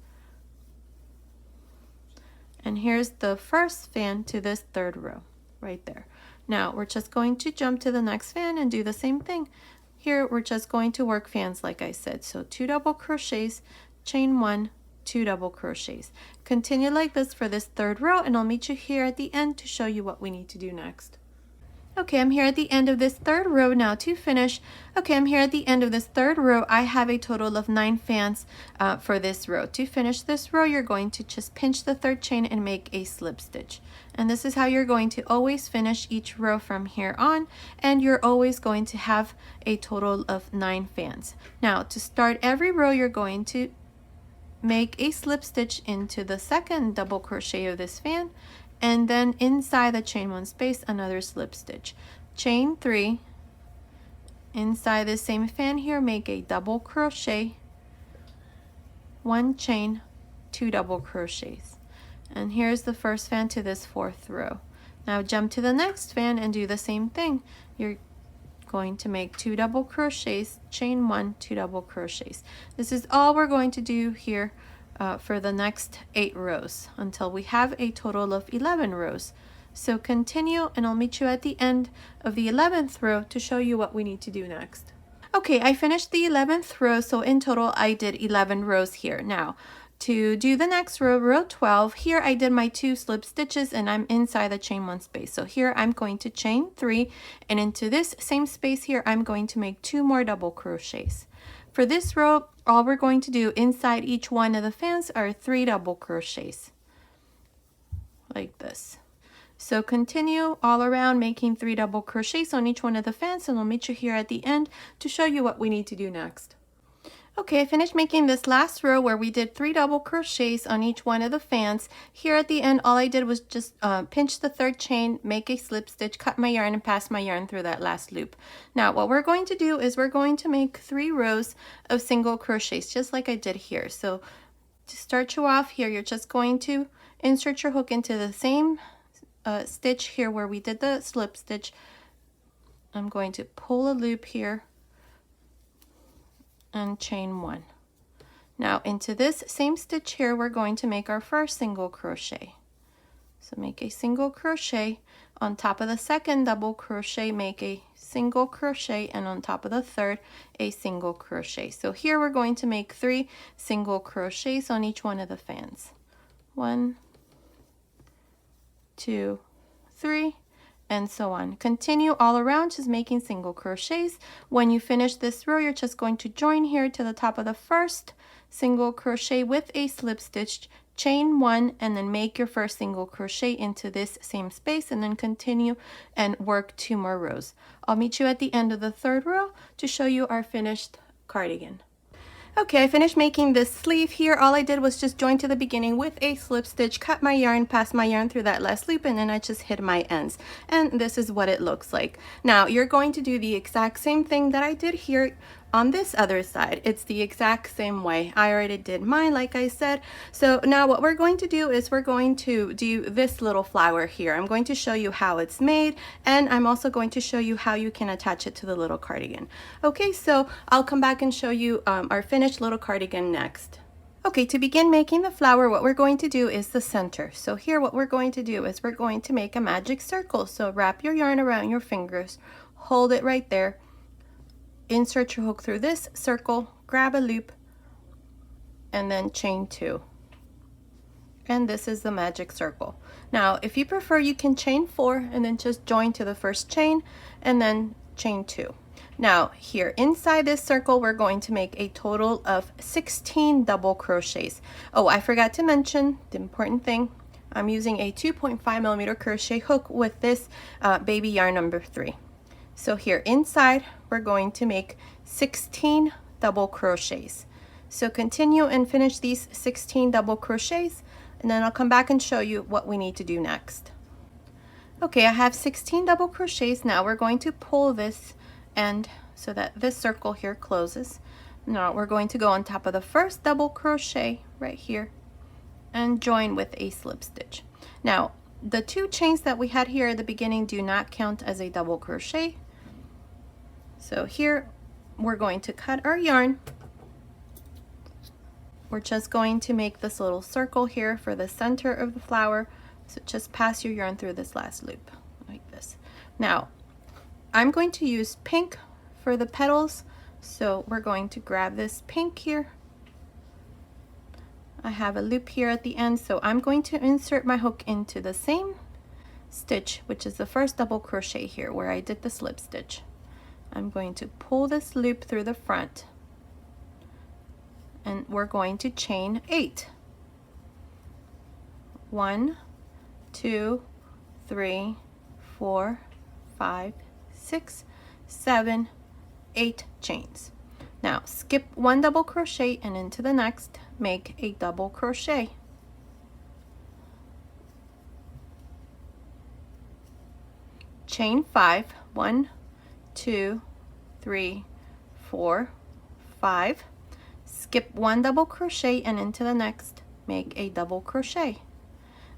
And here's the first fan to this 3rd row right there. Now we're just going to jump to the next fan and do the same thing. Here we're just going to work fans like I said. So 2 double crochets, chain 1, 2 double crochets. Continue like this for this 3rd row and I'll meet you here at the end to show you what we need to do next. Okay, I'm here at the end of this 3rd row now to finish. Okay, I'm here at the end of this 3rd row. I have a total of 9 fans for this row. To finish this row, you're going to just pinch the 3rd chain and make a slip stitch. And this is how you're going to always finish each row from here on. And you're always going to have a total of 9 fans. Now, to start every row, you're going to make a slip stitch into the 2nd double crochet of this fan. And then inside the chain 1 space, another slip stitch. Chain 3, inside the same fan here, make a double crochet, 1 chain, 2 double crochets. And here's the first fan to this 4th row. Now jump to the next fan and do the same thing. You're going to make 2 double crochets, chain 1, 2 double crochets. This is all we're going to do here for the next 8 rows until we have a total of 11 rows. So continue and I'll meet you at the end of the 11th row to show you what we need to do next. Okay, I finished the 11th row, so in total I did 11 rows here. Now, To do the next row, row 12, here I did my 2 slip stitches and I'm inside the chain 1 space. So here I'm going to chain 3, and into this same space here I'm going to make 2 more double crochets. For this row, all we're going to do inside each one of the fans are 3 double crochets, like this. So continue all around making 3 double crochets on each one of the fans, and I'll meet you here at the end to show you what we need to do next. Okay, I finished making this last row where we did 3 double crochets on each one of the fans. Here at the end, all I did was just pinch the 3rd chain, make a slip stitch, cut my yarn, and pass my yarn through that last loop. Now, what we're going to do is we're going to make 3 rows of single crochets, just like I did here. So to start you off here, you're just going to insert your hook into the same stitch here where we did the slip stitch. I'm going to pull a loop here and chain 1. Now into this same stitch here, we're going to make our first single crochet. So make a single crochet on top of the 2nd double crochet, make a single crochet, and on top of the 3rd a single crochet. So here we're going to make 3 single crochets on each one of the fans. 1, 2, 3, and so on. Continue all around just making single crochets. When you finish this row, you're just going to join here to the top of the first single crochet with a slip stitch, chain 1, and then make your first single crochet into this same space, and then continue and work 2 more rows. I'll meet you at the end of the 3rd row to show you our finished cardigan. Okay, I finished making this sleeve here. All I did was just join to the beginning with a slip stitch, cut my yarn, pass my yarn through that last loop, and then I just hid my ends. And this is what it looks like. Now, you're going to do the exact same thing that I did here on this other side. It's the exact same way. I already did mine, like I said. So now what we're going to do is we're going to do this little flower here. I'm going to show you how it's made, and I'm also going to show you how you can attach it to the little cardigan. Okay, so I'll come back and show you our finished little cardigan next. Okay, to begin making the flower, what we're going to do is the center. So here what we're going to do is we're going to make a magic circle. So wrap your yarn around your fingers, hold it right there, insert your hook through this circle, grab a loop, and then chain 2. And this is the magic circle. Now, if you prefer, you can chain 4 and then just join to the first chain and then chain 2. Now, here inside this circle, we're going to make a total of 16 double crochets. Oh, I forgot to mention the important thing. I'm using a 2.5mm crochet hook with this baby yarn number 3. So here inside, we're going to make 16 double crochets. So continue and finish these 16 double crochets, and then I'll come back and show you what we need to do next. Okay, I have 16 double crochets. Now we're going to pull this end so that this circle here closes. Now we're going to go on top of the first double crochet right here and join with a slip stitch. Now, the 2 chains that we had here at the beginning do not count as a double crochet. So here we're going to cut our yarn. We're just going to make this little circle here for the center of the flower. So just pass your yarn through this last loop like this. Now, I'm going to use pink for the petals. So we're going to grab this pink here. I have a loop here at the end, so I'm going to insert my hook into the same stitch, which is the first double crochet here where I did the slip stitch. I'm going to pull this loop through the front, and we're going to chain 8. 1, 2, 3, 4, 5, 6, 7, 8 chains. Now skip 1 double crochet and into the next make a double crochet. Chain 5, 1, 2, 3, 4, 5. Skip 1 double crochet and into the next make a double crochet.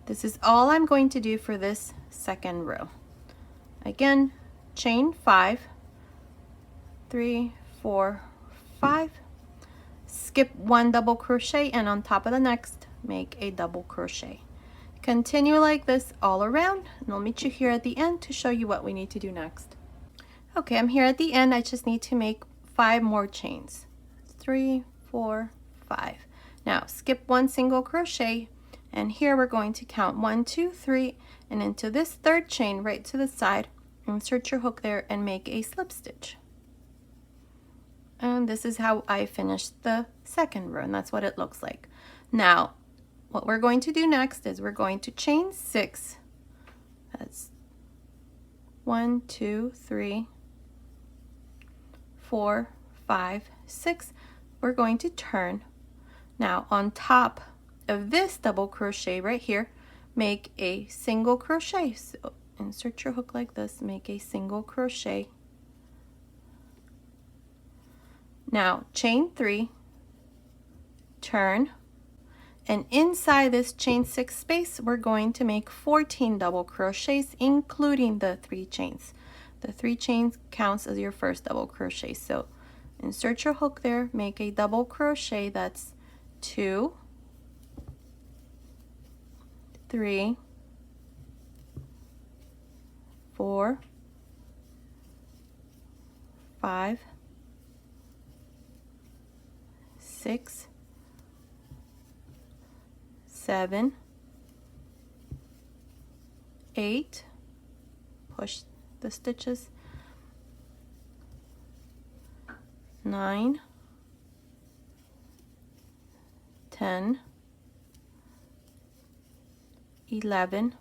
This is all I'm going to do for this second row. Again, chain 5, 3, 4, 5. Skip 1 double crochet and on top of the next make a double crochet. Continue like this all around, and I'll meet you here at the end to show you what we need to do next. Okay, I'm here at the end. I just need to make 5 more chains. 3, 4, 5. Now skip 1 single crochet, and here we're going to count 1, 2, 3, and into this third chain right to the side, insert your hook there and make a slip stitch. And this is how I finished the second row, and that's what it looks like. Now what we're going to do next is we're going to chain 6. That's 1, 2, 3, 4, 5, 6. We're going to turn. Now on top of this double crochet right here, make a single crochet. So insert your hook like this, make a single crochet. Now chain 3, turn, and inside this chain 6 space we're going to make 14 double crochets, including the 3 chains. The 3 chains counts as your first double crochet. So insert your hook there, make a double crochet. That's 2, 3, 4, 5, 6, 7, 8, push the stitches, 9, 10, 11,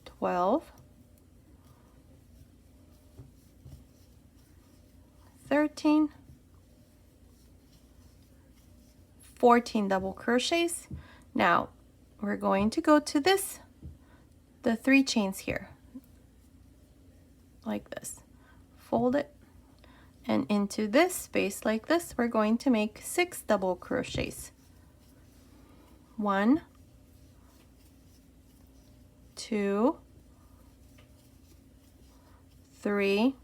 12, 13, 14 double crochets. Now we're going to go to this, the 3 chains here, like this, fold it, and into this space like this we're going to make 6 double crochets. 1, 2, 3,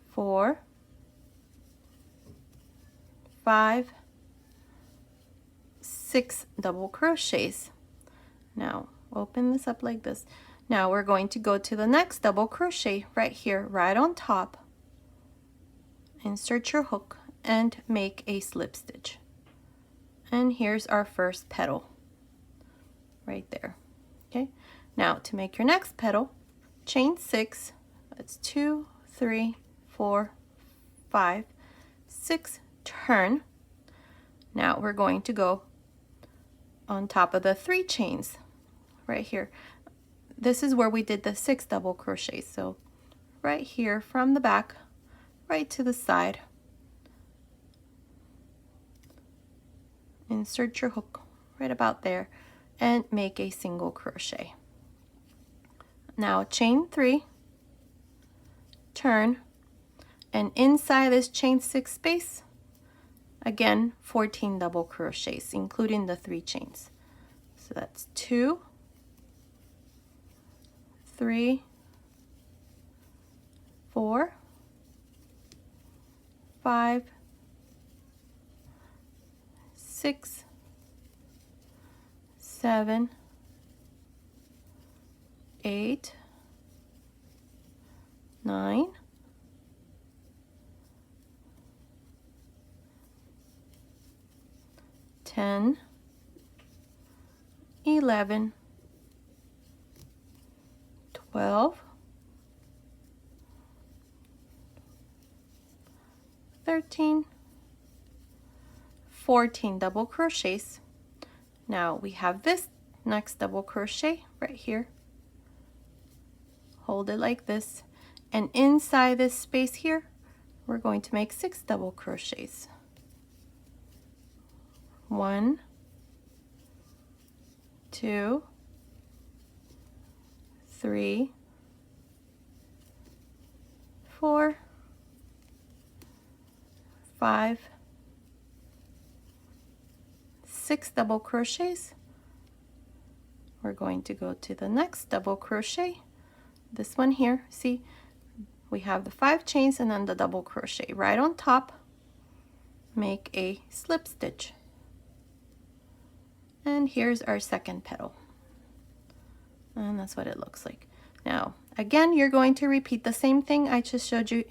4, 5, 6 double crochets. Now open this up like this. Now we're going to go to the next double crochet right here, right on top. Insert your hook and make a slip stitch. And here's our first petal right there. Okay, now to make your next petal, chain 6. That's 2, 3, 4, 5, 6, turn. Now we're going to go on top of the 3 chains right here. This is where we did the 6 double crochets. So right here from the back right to the side, insert your hook right about there and make a single crochet. Now chain 3, turn, and inside this chain 6 space, again 14 double crochets, including the 3 chains. So that's 2, 3, 4, 5, 6, 7, 8, 9, 10, 11, 12, 13, 14 double crochets. Now we have this next double crochet right here. Hold it like this, and inside this space here we're going to make 6 double crochets. 1, 2, 3, 4, 5, 6 double crochets. We're going to go to the next double crochet, this one here. See, we have the 5 chains and then the double crochet right on top. Make a slip stitch, and here's our second petal, and that's what it looks like. Now again, you're going to repeat the same thing I just showed you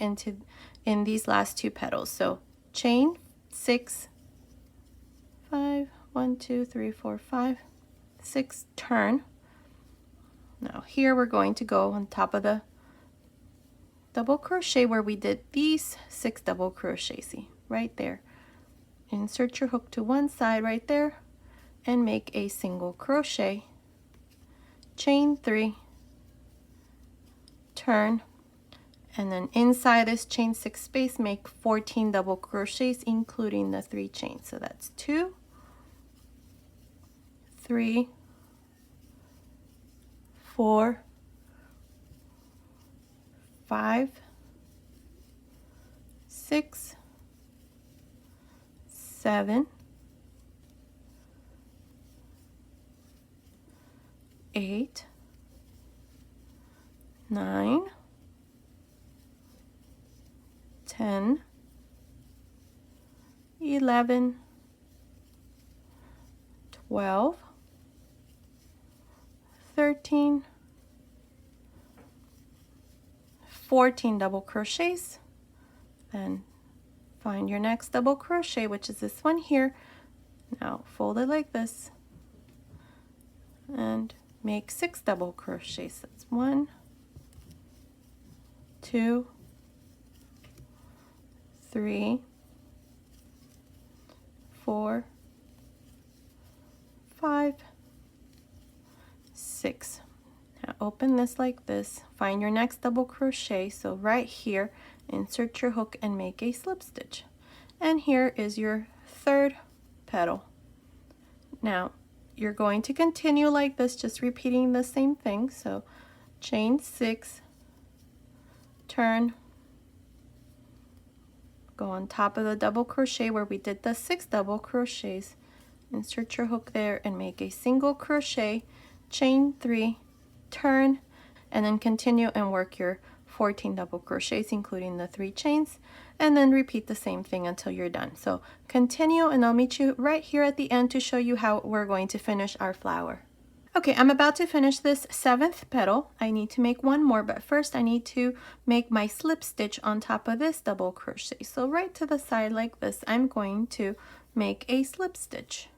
in these last 2 petals. So chain 6, 5, 1, 2, 3, 4, 5, 6, turn. Now here we're going to go on top of the double crochet where we did these 6 double crochets. See, right there. Insert your hook to one side right there and make a single crochet, chain 3, turn, and then inside this chain 6 space make 14 double crochets including the 3 chains. So that's 2, 3, 4, 5, 6, 7, 8, 9, 10, 11, 12, 13, 14 double crochets. Then find your next double crochet, which is this one here. Now fold it like this and make 6 double crochets. That's 1, 2, 3, 4, 5, 6. Now open this like this, find your next double crochet. So right here, insert your hook and make a slip stitch. And here is your 3rd petal. Now you're going to continue like this, just repeating the same thing. So chain 6, turn, go on top of the double crochet where we did the 6 double crochets, insert your hook there and make a single crochet, chain 3, turn, and then continue and work your 14 double crochets including the 3 chains, and then repeat the same thing until you're done. So continue, and I'll meet you right here at the end to show you how we're going to finish our flower. Okay, I'm about to finish this 7th petal. I need to make one more, but first I need to make my slip stitch on top of this double crochet. So right to the side like this, I'm going to make a slip stitch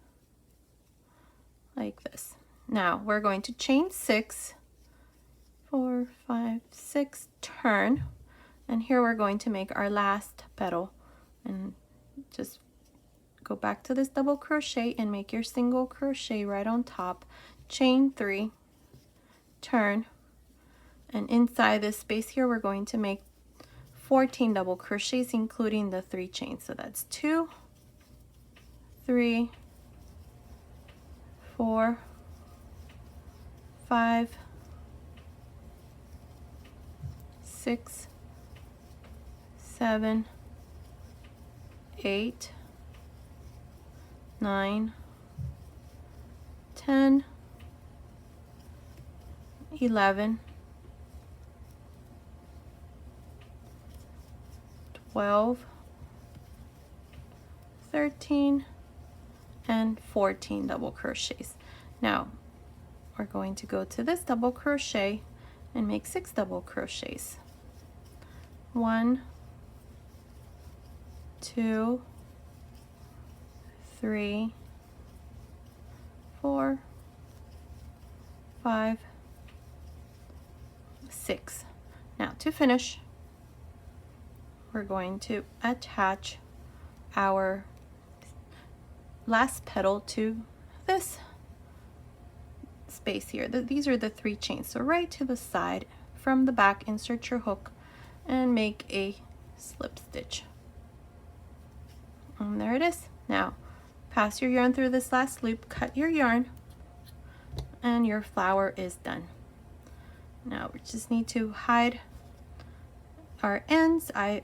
like this. Now we're going to chain 6, 4, 5, 6, turn, and here we're going to make our last petal, and just go back to this double crochet and make your single crochet right on top, chain 3, turn, and inside this space here we're going to make 14 double crochets including the 3 chains. So that's 2, 3, 4, 5, 6, 7, 8, 9, 10, 11, 12, 13, and 14 double crochets. Now we're going to go to this double crochet and make 6 double crochets. 1, 2, 3, 4, 5, 6. Now to finish, we're going to attach our last petal to this space here. These are the 3 chains. So right to the side from the back, insert your hook and make a slip stitch. And there it is. Now pass your yarn through this last loop, cut your yarn, and your flower is done. Now we just need to hide our ends. I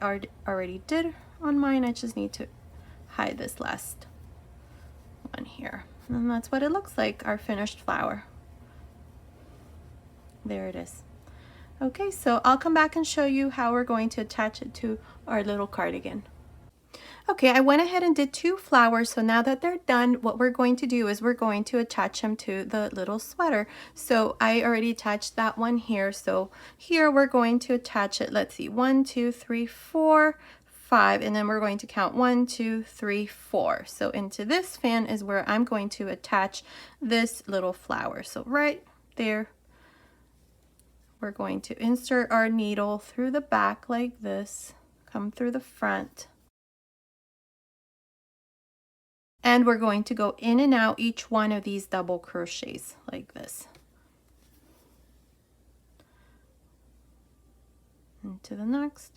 already did on mine. I just need to hide this last one here. And that's what it looks like, our finished flower. There it is. Okay, so I'll come back and show you how we're going to attach it to our little cardigan. Okay, I went ahead and did 2 flowers, so now that they're done, what we're going to do is we're going to attach them to the little sweater. So I already attached that one here, so here we're going to attach it. Let's see, 1, 2, 3, 4, 5, and then we're going to count 1, 2, 3, 4. So into this fan is where I'm going to attach this little flower. So right there, we're going to insert our needle through the back like this, come through the front, and we're going to go in and out each one of these double crochets like this. Into the next.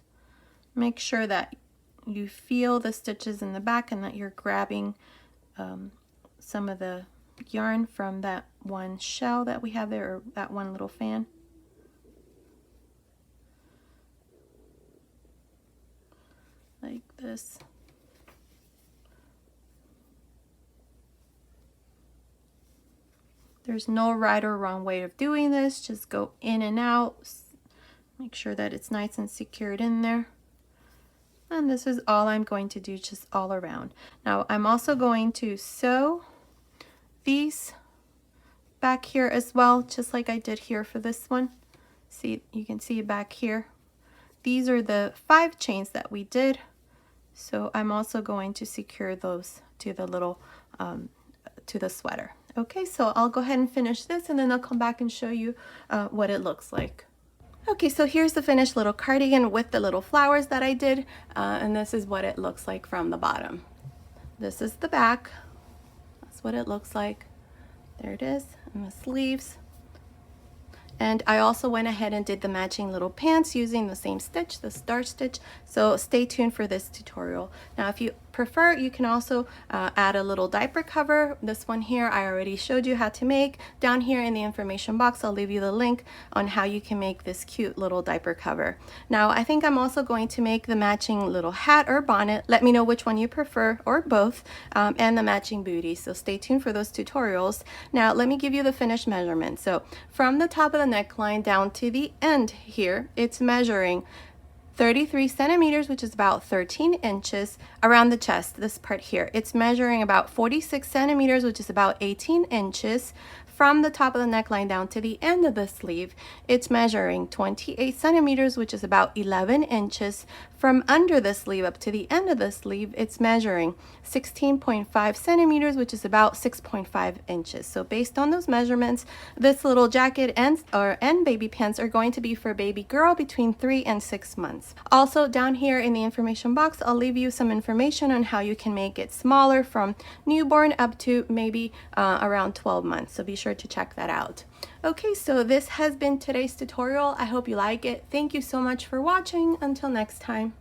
Make sure that you feel the stitches in the back and that you're grabbing some of the yarn from that one shell that we have there, or that one little fan. Like this. There's no right or wrong way of doing this. Just go in and out. Make sure that it's nice and secured in there. And this is all I'm going to do, just all around. Now I'm also going to sew these back here as well, just like I did here for this one. See, you can see back here. These are the 5 chains that we did. So I'm also going to secure those to the little, to the sweater. Okay, so I'll go ahead and finish this, and then I'll come back and show you what it looks like. Okay, so here's the finished little cardigan with the little flowers that I did, and this is what it looks like from the bottom. This is the back. That's what it looks like. There it is, and the sleeves. And I also went ahead and did the matching little pants using the same stitch, the star stitch. So stay tuned for this tutorial. Now, if you prefer, you can also add a little diaper cover. This one here, I already showed you how to make. Down here in the information box, I'll leave you the link on how you can make this cute little diaper cover. Now, I think I'm also going to make the matching little hat or bonnet. Let me know which one you prefer, or both, and the matching booty. So stay tuned for those tutorials. Now, let me give you the finished measurement. So from the top of the neckline down to the end here, it's measuring 33 centimeters, which is about 13 inches. Around the chest, this part here, it's measuring about 46 centimeters, which is about 18 inches. From the top of the neckline down to the end of the sleeve, it's measuring 28 centimeters, which is about 11 inches. From under the sleeve up to the end of the sleeve, it's measuring 16.5 centimeters, which is about 6.5 inches. So based on those measurements, this little jacket and baby pants are going to be for baby girl between 3 and 6 months. Also, down here in the information box, I'll leave you some information on how you can make it smaller from newborn up to maybe around 12 months. So be sure to check that out. Okay, so this has been today's tutorial. I hope you like it. Thank you so much for watching. Until next time.